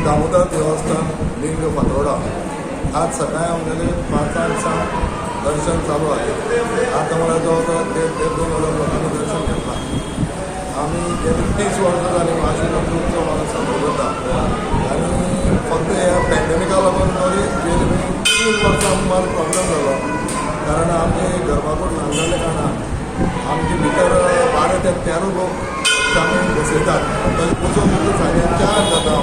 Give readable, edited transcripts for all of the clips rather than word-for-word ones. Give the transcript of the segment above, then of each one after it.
दामोदर देवस्थान लिंग फातोर्डा आज सकाळी आमगेले 5 दर्शन चालू आहे. आता मला जवळजवळ 1,500-2,000 लोकांनी दर्शन घेतला. आम्ही गेली 30 वर्सां जाली महाशिवरात्री उत्सव मला चालू करता आणि फक्त ह्या पॅन्डेमिका लागून तरी गेली 3 वर्सां मला प्रॉब्लेम जालो. कारण आमचे गर्भाकूड ल्हान जाल्ले कारणान आमचे भितर 12 ते 13 लोक आमी बसयतात. ताचे पुजो मुजो सांजे 4 जाता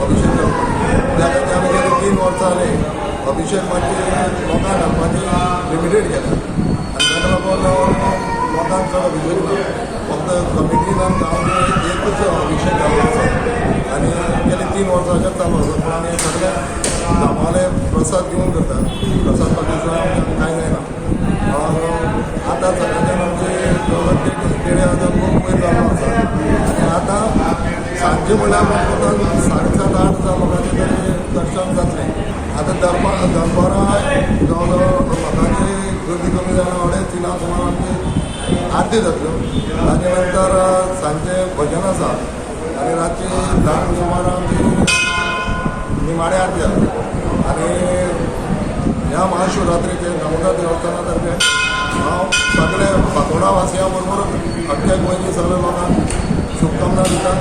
अभिषेक करपाक. त्या खातीर आमी गेली 3 वर्सां जाली अभिषेक मातशें लोकांक घालपाची लिमिटेड केला आनी ताका लागून लोकांक चड अभिषेक ना. फक्त कमिटीन गांवचे एकच अभिषेक घालून आसा आनी गेली 3 वर्सांचे चालू आसा. पूण आमी सगळे धामाले प्रसाद घेवन करतात. प्रसाद पाकिस्तान कांय जायना. आतां सगळ्यांच्यान आमचे 1,500 लोक वयर जाल्लो आसा आनी आतां सांजे म्हळ्यार म्हाका 7:30-8 लोकांचे तरी दर्शन जातलें. आतां दनपारां जवळ लोकांची गर्दी कमी जावन 2:30 सुमार आमची आरती जातल्यो. ताजे नंतर सांजे भजन आसा आनी रातची 10 सुमार आमची निमाणे आरती जाता. आनी ह्या महाशिवरात्रीचे दामोदर देवस्थाना तर्फे हांव सगळे फातोर्डा वासियां बरोबर अख्ख्या गोंयच्या सगळ्या लोकांक शुभकामना दिता.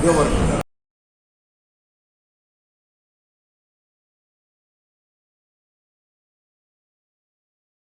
देव बरें.